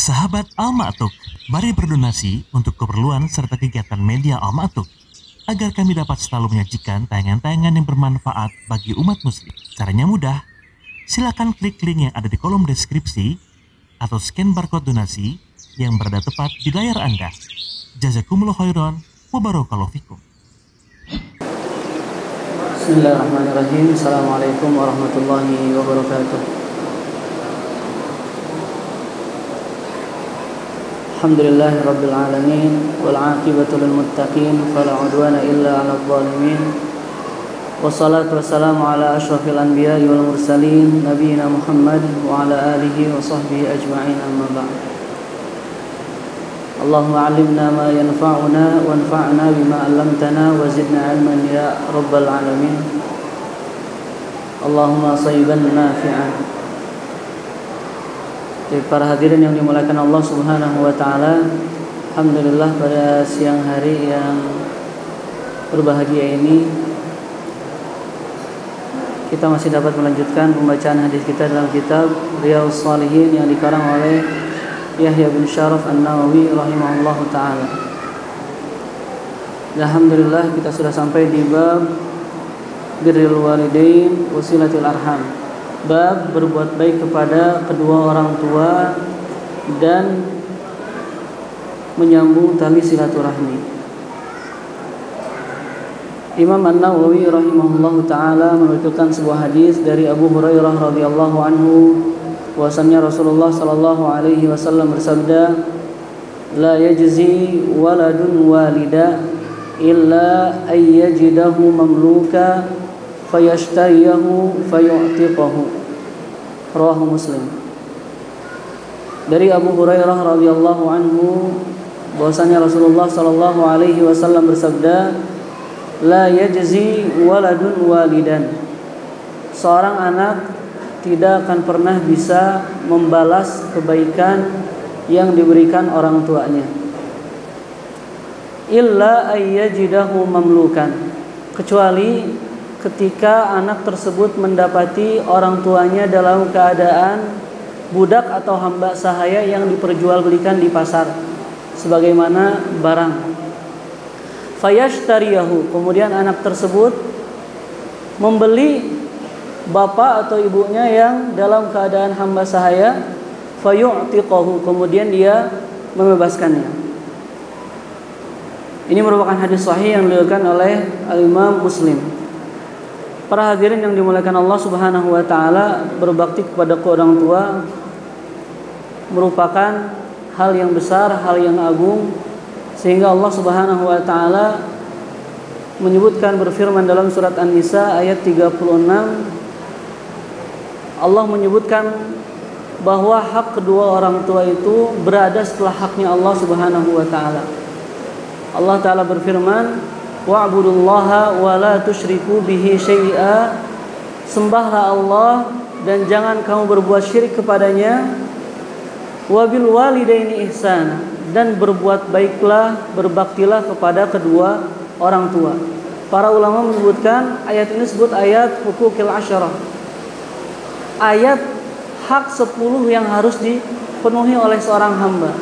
Sahabat Al-Ma'tuk, mari berdonasi untuk keperluan serta kegiatan media Al-Ma'tuk agar kami dapat selalu menyajikan tayangan-tayangan yang bermanfaat bagi umat muslim. Caranya mudah, silakan klik link yang ada di kolom deskripsi atau scan barcode donasi yang berada tepat di layar Anda. Jazakumullah khairan wa barakallahu fikum. Bismillahirrahmanirrahim. Assalamualaikum warahmatullahi wabarakatuh. Alhamdulillahi rabbil alamin wal 'aqibatu lil muttaqin fala 'udwana illa 'alal zalimin. Wassalatu wassalamu ala asyrafil anbiya'i wal mursalin nabiyina Muhammad wa ala alihi wa sahbihi ajma'in, amma ba'd. Allahumma 'allimna ma yanfa'una wanfa'na bima 'allamtana wa zidna 'ilman ya rabbal alamin. Allahumma shayyiban nafi'an. Para hadirin yang dimuliakan Allah Subhanahu wa taala, alhamdulillah pada siang hari yang berbahagia ini kita masih dapat melanjutkan pembacaan hadis kita dalam kitab Riyadhus Shalihin yang dikarang oleh Yahya bin Syaraf An-Nawawi rahimahullahu taala. Alhamdulillah kita sudah sampai di bab birrul walidain wasilatul arham. Bab berbuat baik kepada kedua orang tua dan menyambung tali silaturahmi. Imam An-Nawawi rahimahullahu taala menukilkan sebuah hadis dari Abu Hurairah radhiyallahu anhu bahwasanya Rasulullah sallallahu alaihi wasallam bersabda, "La yajzi waladun walida illa ayyajidahu mamluka fayashtariyahu fayu'tiqahu." Rawahu Muslim. Dari Abu Hurairah radhiyallahu anhu bahwasanya Rasulullah sallallahu alaihi wasallam bersabda, "La yajzi waladun walidan." Seorang anak tidak akan pernah bisa membalas kebaikan yang diberikan orang tuanya. Illa ayyajidahu mamlukan, kecuali ketika anak tersebut mendapati orang tuanya dalam keadaan budak atau hamba sahaya yang diperjualbelikan di pasar sebagaimana barang. Fayashtariyahu, kemudian anak tersebut membeli bapak atau ibunya yang dalam keadaan hamba sahaya, fayu'tiqahu, kemudian dia membebaskannya. Ini merupakan hadis sahih yang diriwayatkan oleh Al-Imam Muslim. Para hadirin yang dimuliakan Allah Subhanahu wa taala, berbakti kepada orang tua merupakan hal yang besar, hal yang agung, sehingga Allah Subhanahu wa taala menyebutkan, berfirman dalam surat An-Nisa ayat 36, Allah menyebutkan bahwa hak kedua orang tua itu berada setelah haknya Allah Subhanahu wa taala. Allah taala berfirman, wa'budullaha wa la tusyriku bihi syai'a, sembahlah Allah dan jangan kamu berbuat syirik kepadanya. Wa bil walidaini ihsana, dan berbuat baiklah, berbaktilah kepada kedua orang tua. Para ulama menyebutkan ayat ini disebut ayat hukukil asyarah, ayat hak 10 yang harus dipenuhi oleh seorang hamba.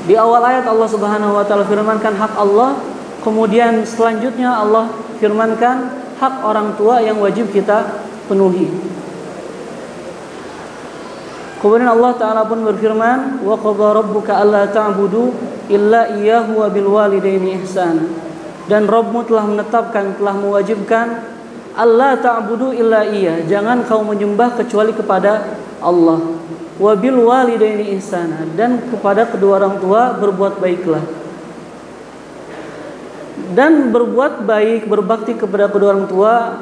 Di awal ayat Allah Subhanahu wa taala firmankan hak Allah, kemudian selanjutnya Allah firmankan hak orang tua yang wajib kita penuhi. Kemudian Allah Ta'ala pun berfirman, wa qadha rabbuka alla ta'budu illa iyyahu wa bil walidaini ihsana, dan Rabbmu telah menetapkan, telah mewajibkan alla ta'budu illa iyyah, jangan kau menyembah kecuali kepada Allah, wa bil walidaini ihsana, dan kepada kedua orang tua berbuat baiklah. Dan berbuat baik, berbakti kepada kedua orang tua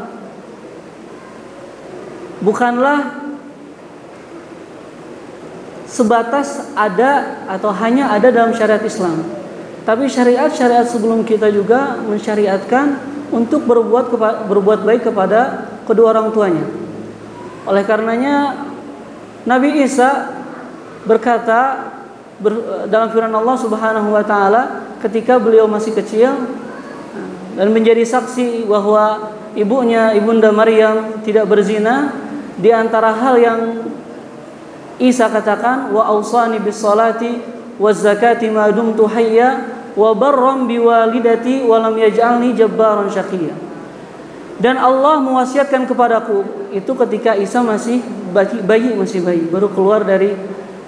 bukanlah sebatas ada atau hanya ada dalam syariat Islam, tapi syariat-syariat sebelum kita juga mensyariatkan untuk berbuat baik kepada kedua orang tuanya. Oleh karenanya Nabi Isa berkata dalam firman Allah Subhanahu wa taala ketika beliau masih kecil dan menjadi saksi bahwa ibunya, Ibunda Maryam, tidak berzina, di antara hal yang Isa katakan, wa awsani bis salati waz zakati ma dumtu hayya wa barram biwalidati wa lam yaj'alni jabbaran syaqiyya. Dan Allah mewasiatkan kepadaku, itu ketika Isa masih bayi, baru keluar dari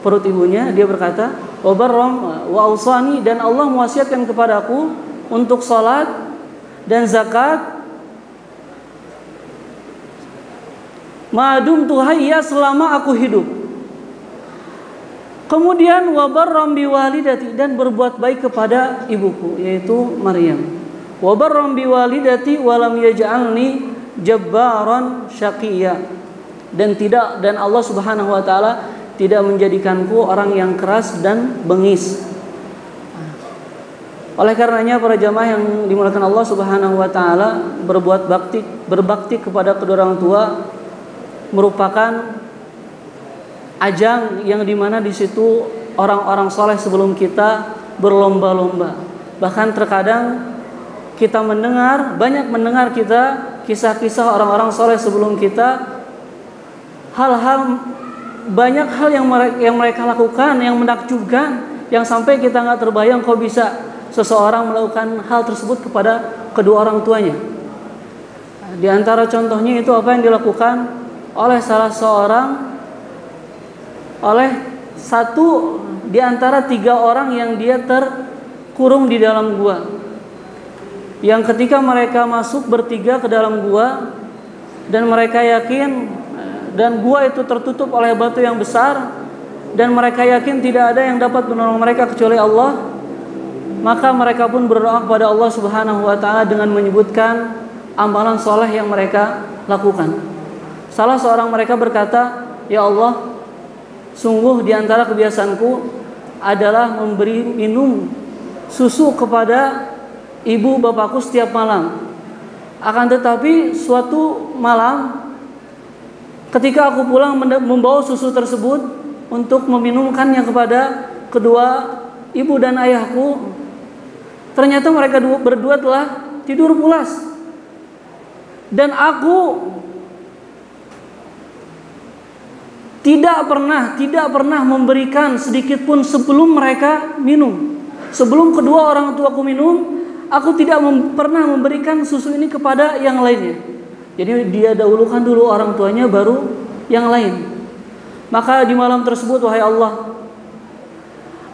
perut ibunya. Dia berkata, wa barram wa awsani, dan Allah mewasiatkan kepadaku untuk salat dan zakat ma dumtu hayya, selama aku hidup. Kemudian wa barram biwalidati, dan berbuat baik kepada ibuku, yaitu Maryam. Wa barram biwalidati wa lam yaj'alni jabbaran syaqiyya, dan Allah Subhanahu wa taala tidak menjadikanku orang yang keras dan bengis. Oleh karenanya para jamaah yang dimuliakan Allah Subhanahu wa taala, berbakti kepada kedua orang tua merupakan ajang yang dimana di situ orang-orang soleh sebelum kita berlomba-lomba. Bahkan terkadang kita banyak mendengar kita kisah-kisah orang-orang soleh sebelum kita, banyak hal yang mereka lakukan yang menakjubkan, yang sampai kita nggak terbayang kok bisa seseorang melakukan hal tersebut kepada kedua orang tuanya. Di antara contohnya itu apa yang dilakukan oleh satu di antara 3 orang yang dia terkurung di dalam gua. Yang ketika mereka masuk bertiga ke dalam gua, dan mereka yakin, dan gua itu tertutup oleh batu yang besar, dan mereka yakin tidak ada yang dapat menolong mereka kecuali Allah, maka mereka pun berdoa kepada Allah Subhanahu wa taala dengan menyebutkan amalan soleh yang mereka lakukan. Salah seorang mereka berkata, ya Allah, sungguh di antara kebiasaanku adalah memberi minum susu kepada ibu bapakku setiap malam. Akan tetapi suatu malam ketika aku pulang membawa susu tersebut untuk meminumkannya kepada kedua ibu dan ayahku, ternyata mereka berdua telah tidur pulas. Dan aku tidak pernah memberikan sedikit pun sebelum mereka minum. Sebelum kedua orang tuaku minum, aku tidak pernah memberikan susu ini kepada yang lainnya. Jadi dia dahulukan dulu orang tuanya, baru yang lain. Maka di malam tersebut, wahai Allah,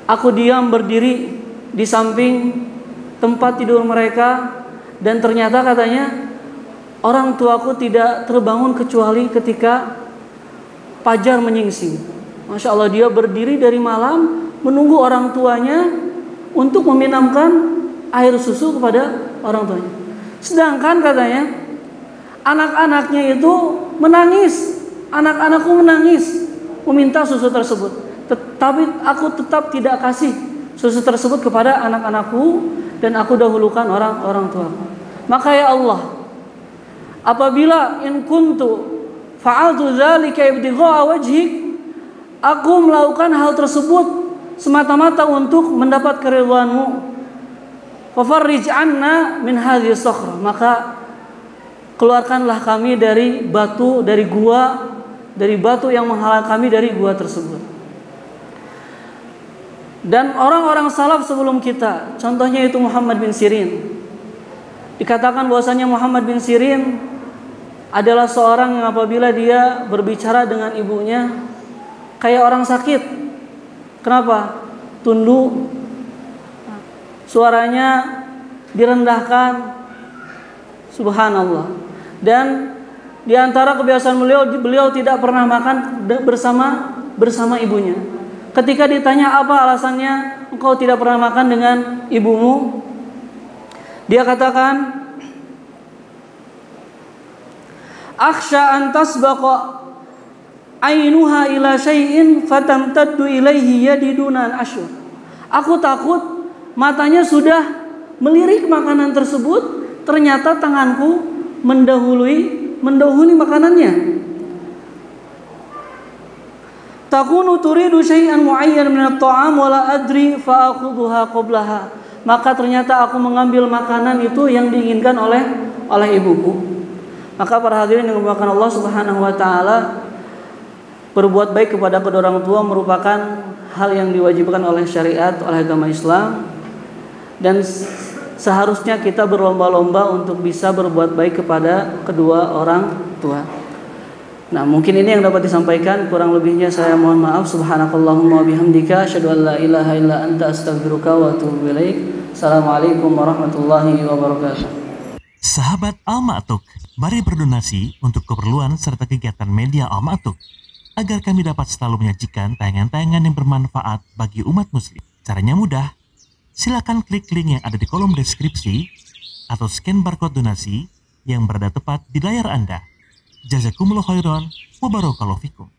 aku diam berdiri di samping tempat tidur mereka, dan ternyata katanya orang tuaku tidak terbangun kecuali ketika fajar menyingsing. Masya Allah, dia berdiri dari malam menunggu orang tuanya untuk meminamkan air susu kepada orang tuanya. Sedangkan katanya anak-anaknya itu menangis, anak-anakku menangis meminta susu tersebut, tetapi aku tetap tidak kasih susu tersebut kepada anak-anakku, dan aku dahulukan orang tuaku. Maka ya Allah, apabila in kuntu fa'altu dzalika ibtigha'a wajhik, aku melakukan hal tersebut semata-mata untuk mendapat keridhaanmu, fafarrij 'anna min hadhihi sakhra, maka keluarkanlah kami dari batu yang menghalang kami dari gua tersebut. Dan orang-orang salaf sebelum kita, contohnya itu Muhammad bin Sirin, dikatakan bahwasanya Muhammad bin Sirin adalah seorang yang apabila dia berbicara dengan ibunya kayak orang sakit. Kenapa? Tunduk, suaranya direndahkan. Subhanallah. Dan di antara kebiasaan beliau tidak pernah makan bersama ibunya. Ketika ditanya apa alasannya engkau tidak pernah makan dengan ibumu, dia katakan, akhsha an tasbaqa ainuha ila syai'in fatamtaddu ilaihi yadi dunan asyur. Aku takut matanya sudah melirik makanan tersebut, ternyata tanganku mendahului makanannya. Takunu turidu syai'an mu'ayyan min at-ta'am wa la adri fa akhudhuha qablaha. Maka ternyata aku mengambil makanan itu yang diinginkan oleh ibuku. Maka para hadirin yang dimuliakan Allah Subhanahu wa taala, Berbuat baik kepada kedua orang tua merupakan hal yang diwajibkan oleh syariat, oleh agama Islam, dan seharusnya kita berlomba-lomba untuk bisa berbuat baik kepada kedua orang tua. Nah, mungkin ini yang dapat disampaikan, kurang lebihnya saya mohon maaf. Subhanakallahumma bihamdika asyhadu an la ilaha illa anta astaghfiruka wa atubu ilaik. Assalamualaikum warahmatullahi wabarakatuh. Sahabat Al-Ma'tuk, mari berdonasi untuk keperluan serta kegiatan media Al-Ma'tuk agar kami dapat selalu menyajikan tayangan-tayangan yang bermanfaat bagi umat muslim. Caranya mudah. Silakan klik link yang ada di kolom deskripsi atau scan barcode donasi yang berada tepat di layar Anda. Jazakumullah khairan wa barakallahu fikum.